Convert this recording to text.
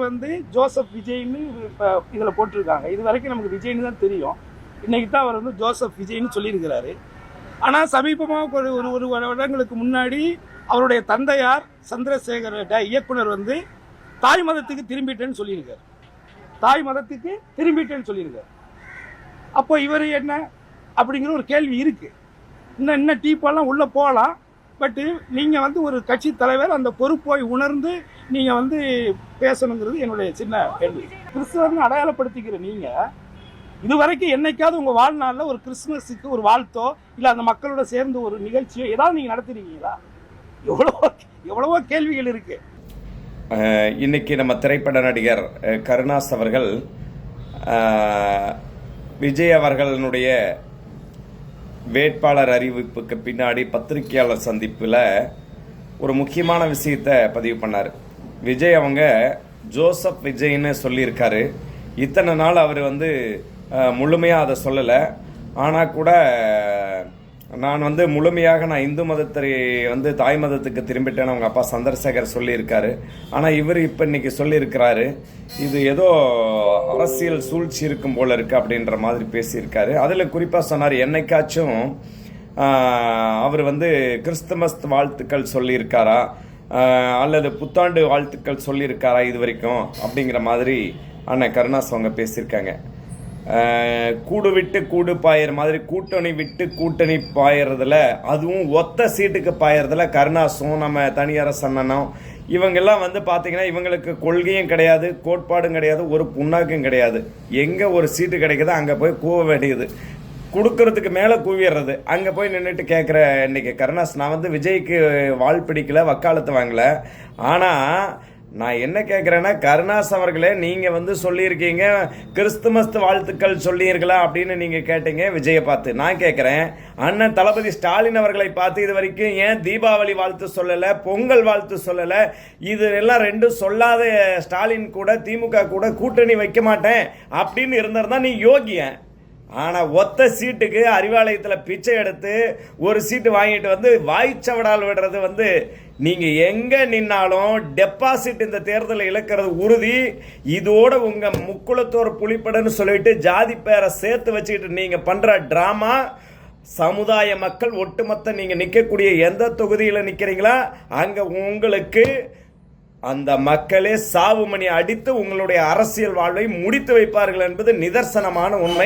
வந்து ஜோசப் விஜய்னு இப்போ இதில் போட்டிருக்காங்க. இது வரைக்கும் நமக்கு விஜய்னு தான் தெரியும். இன்றைக்கி தான் அவர் வந்து ஜோசப் விஜய்னு சொல்லியிருக்கிறாரு. ஆனால் சமீபமாக ஒரு வருடங்களுக்கு முன்னாடி அவருடைய தந்தையார் சந்திரசேகர் இயக்குனர் வந்து தாய் மதத்துக்கு திரும்பிட்டேன்னு சொல்லியிருக்கார். தாய் மதத்துக்கு திரும்பிட்டேன்னு சொல்லியிருக்கார். அப்போ இவர் என்ன அப்படிங்கிற ஒரு கேள்வி இருக்குது. இன்னும் டீப்பெல்லாம் உள்ளே போகலாம். பட்டு நீங்கள் வந்து ஒரு கட்சி தலைவர், அந்த பொறுப்பை உணர்ந்து நீங்கள் வந்து பேசணுங்கிறது என்னுடைய சின்ன கேள்வி. கிறிஸ்தவர்னு அடையாளப்படுத்திக்கிற நீங்கள் இதுவரைக்கும் என்னைக்காவது உங்கள் வாழ்நாளில் ஒரு கிறிஸ்துமஸுக்கு ஒரு வாழ்த்தோ இல்லை அந்த மக்களோட சேர்ந்து ஒரு நிகழ்ச்சியோ ஏதாவது நீங்கள் நடத்துறீங்களா? எவ்வளவோ கேள்விகள் இருக்கு. இன்னைக்கு நம்ம திரைப்பட நடிகர் கருணாஸ் அவர்கள் விஜய் அவர்களுடைய வேட்பாளர் அறிவிப்புக்கு பின்னாடி பத்திரிகையாளர் சந்திப்பில் ஒரு முக்கியமான விஷயத்தை பதிவு பண்ணார். விஜய் அவங்க ஜோசப் விஜய்ன்னு சொல்லியிருக்காரு. இத்தனை நாள் அவர் வந்து முழுமையாக அதை சொல்லலை. ஆனால் கூட நான் வந்து முழுமையாக நான் இந்து மதத்தை வந்து தாய் மதத்துக்கு திரும்பிட்டேன்னு அவங்க அப்பா சந்திரசேகர் சொல்லியிருக்காரு. ஆனால் இவர் இப்போ இன்னைக்கு சொல்லியிருக்கிறாரு, இது ஏதோ அரசியல் சூழ்ச்சி இருக்கும் போல இருக்குது அப்படின்ற மாதிரி பேசியிருக்காரு. அதில் குறிப்பாக சொன்னார், என்னைக்காச்சும் அவர் வந்து கிறிஸ்துமஸ் வாழ்த்துக்கள் சொல்லியிருக்காரா அல்லது புத்தாண்டு வாழ்த்துக்கள் சொல்லியிருக்காரா இது வரைக்கும் அப்படிங்கிற மாதிரி அண்ணன் கருணாஸ் அவங்க பேசியிருக்காங்க. கூடு விட்டு கூடு பாயிற மாதிரி கூட்டணி விட்டு கூட்டணி பாயறதுல, அதுவும் ஒத்த சீட்டுக்கு பாயறதுல கருணாசும் நம்ம தனியரசு அண்ணனும் இவங்கெல்லாம் வந்து பார்த்தீங்கன்னா இவங்களுக்கு கொள்கையும் கிடையாது, கோட்பாடும் கிடையாது, ஒரு புண்ணாக்கும் கிடையாது. எங்கே ஒரு சீட்டு கிடைக்குதோ அங்கே போய் கூவ வேண்டியது, கொடுக்கறதுக்கு மேலே கூவிடுறது. அங்கே போய் நின்றுட்டு கேட்குற இன்னைக்கு கருணாஸ், நான் வந்து விஜய்க்கு வால் பிடிக்கல, வக்காலத்து வாங்கலை. ஆனால் நான் என்ன கேட்குறேன்னா, கருணாஸ் அவர்களே, நீங்கள் வந்து சொல்லியிருக்கீங்க கிறிஸ்துமஸ் வாழ்த்துக்கள் சொல்லியிருங்களா அப்படின்னு நீங்கள் கேட்டீங்க விஜயை பார்த்து. நான் கேட்குறேன், அண்ணன் தளபதி ஸ்டாலின் அவர்களை பார்த்து இது வரைக்கும் ஏன் தீபாவளி வாழ்த்து சொல்லலை, பொங்கல் வாழ்த்து சொல்லலை? இது எல்லாம் ரெண்டும் சொல்லாத ஸ்டாலின் கூட திமுக கூட கூட்டணி வைக்க மாட்டேன் அப்படின்னு இருந்திருந்தா நீ யோகியன். ஆனால் ஒத்த சீட்டுக்கு அறிவாலயத்தில் பிச்சை எடுத்து ஒரு சீட்டு வாங்கிட்டு வந்து வாய்ச்சவடால் விடுறது வந்து, நீங்கள் எங்கே நின்னாலும் டெபாசிட் இந்த தேர்தலில் இழக்கிறது உறுதி. இதோட உங்கள் முக்குளத்தோர் புலிப்படன்னு சொல்லிட்டு ஜாதி பேரை சேர்த்து வச்சுக்கிட்டு நீங்கள் பண்ணுற ட்ராமா, சமுதாய மக்கள் ஒட்டுமொத்த நீங்கள் நிற்கக்கூடிய எந்த தொகுதியில் நிற்கிறீங்களா அங்கே உங்களுக்கு அந்த மக்களே சாவு மணி அடித்து உங்களுடைய அரசியல் வாழ்வை முடித்து வைப்பார்கள் என்பது நிதர்சனமான உண்மை.